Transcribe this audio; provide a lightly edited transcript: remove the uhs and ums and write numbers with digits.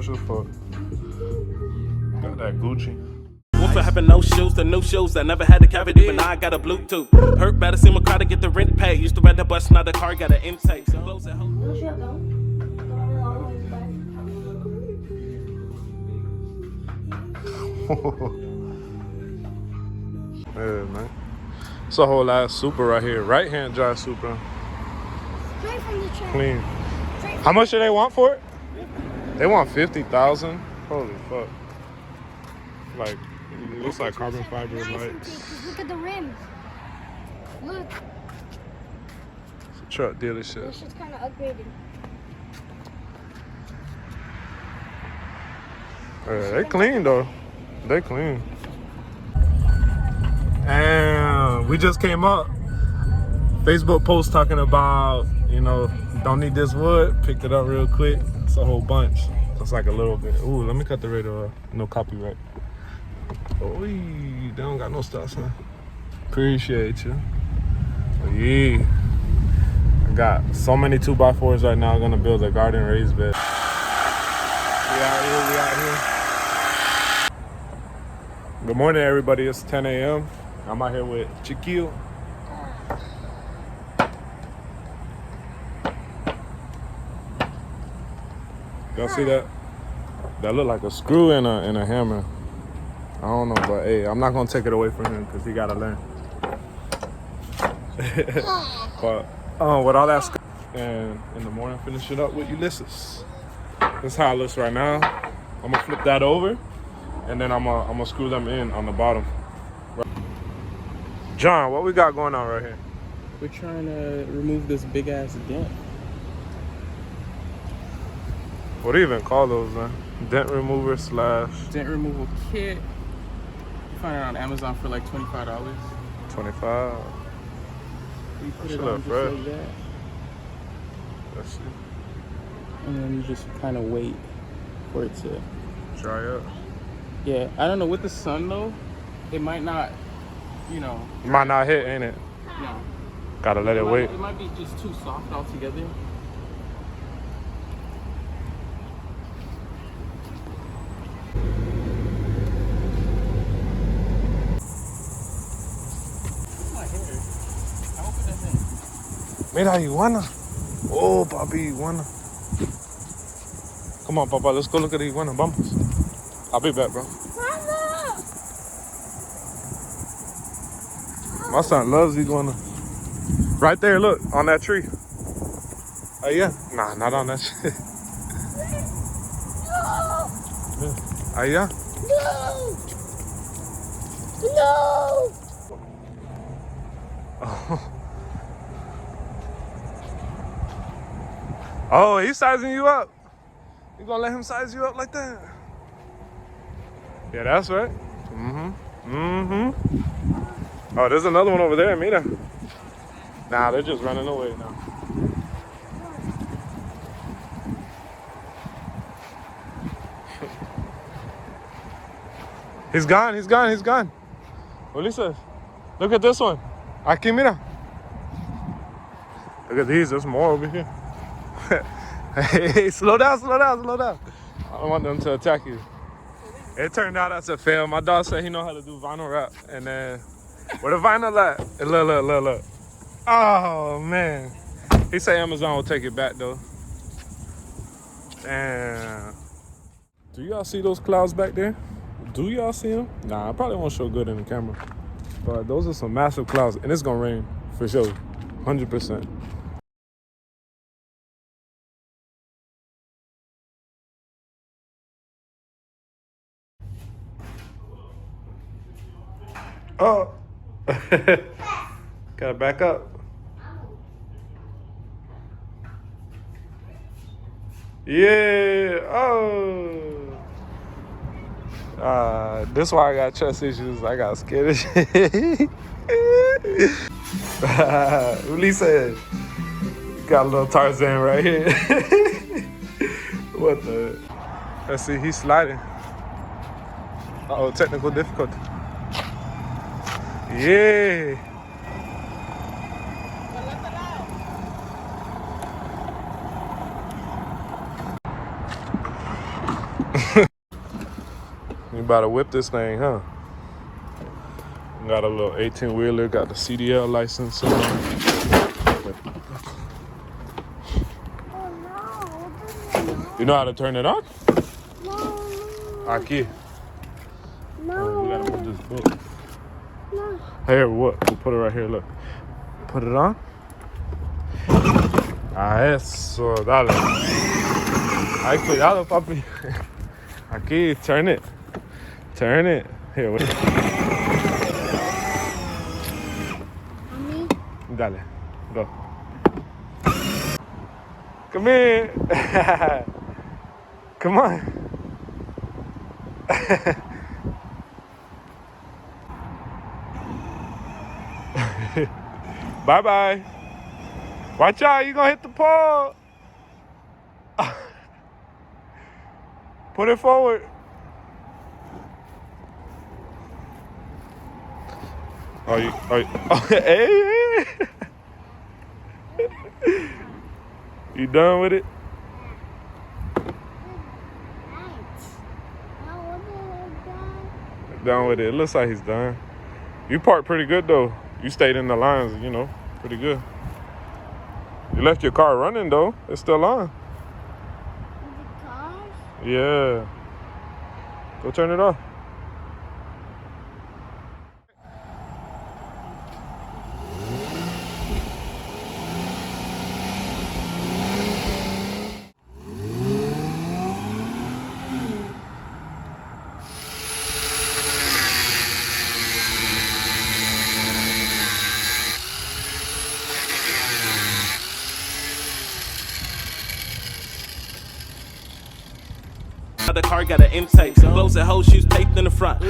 fresh as fuck. Got that Gucci. Went from having no shoes to new shoes. I never had a cavity, but now I got a Bluetooth. Hurt better see my car to get the rent paid. Used to rent the bus, now the car got an intake. So close at home. Yeah, man. It's a whole ass Supra right here. Right hand drive Supra. Straight from the train. Clean. How much do they want for it? They want 50,000. Holy fuck. Like, it looks like carbon fiber lights. Look at the rims. Look. It's a truck dealership. This shit's kind of upgraded. Yeah, they clean though. They clean. And we just came up. Facebook post talking about, you know, don't need this wood. Picked it up real quick. It's a whole bunch. So it's like a little bit. Ooh, let me cut the radio off. No copyright. Oh, they don't got no stop sign. Appreciate you. Oh, yeah. I got so many 2x4s right now. I'm gonna build a garden raised bed. We out here. Good morning, everybody. It's 10 a.m. I'm out here with Chiquillo. Y'all see that? That look like a screw and a hammer. I don't know, but hey, I'm not gonna take it away from him because he gotta learn. But with all that stuff, and in the morning finish it up with Ulysses. This is how it looks right now. I'm gonna flip that over, and then I'm gonna screw them in on the bottom. John, what we got going on right here? We're trying to remove this big ass dent. What do you even call those, man? Dent remover / Dent removal kit. You find it on Amazon for like $25. 25. You put it Shut on up, just bro. like that. Let's see. And then you just kind of wait for it to Dry up. Yeah, I don't know, with the sun though, it might not, you know. Might not hit, ain't it? No. Gotta let it wait. It might be just too soft altogether. Mira, iguana. Oh, papi, iguana. Come on, papa, let's go look at the iguana. Vamos. I'll be back, bro. Mama! My son loves iguana. Right there, look, on that tree. Oh, yeah. Nah, not on that tree. No! Oh, yeah. No! No! Oh, he's sizing you up. You gonna let him size you up like that? Yeah, that's right. Oh, there's another one over there, Mira. Nah, they're just running away now. He's gone. ULYSSES, look at this one. Aquí, mira. Look at these, there's more over here. Hey, slow down. I don't want them to attack you. It turned out that's a fail. My dog said he know how to do vinyl wrap. And then, where the vinyl at? Look. Oh, man. He said Amazon will take it back, though. Damn. Do y'all see those clouds back there? Do y'all see them? Nah, I probably won't show good in the camera. But those are some massive clouds. And it's gonna rain, for sure. 100%. Oh, gotta back up. Yeah, oh. This is why I got trust issues. I got scared of shit. ULYSSES, got a little Tarzan right here. What the? Let's see, he's sliding. Uh-oh, technical difficulty. Yeah. about to whip this thing, huh? Got a little 18-wheeler, got the CDL license on. Oh no. You know how to turn it on? No. Aquí. No. We gotta move this book. No. Here, what? We'll put it right here, look. Put it on. Eso, dale. Ay, cuidado, papi. Aquí, turn it. Turn it. Here, wait. Mommy. Dale, go. Come here. Come on. Bye-bye. Watch out, you gonna hit the pole. Put it forward. Oh, hey. You done with it? Done with it. It looks like he's done. You parked pretty good though. You stayed in the lines, you know, pretty good. You left your car running though. It's still on. Yeah. Go turn it off. The car got an intake. Blows and whole shoes taped in the front.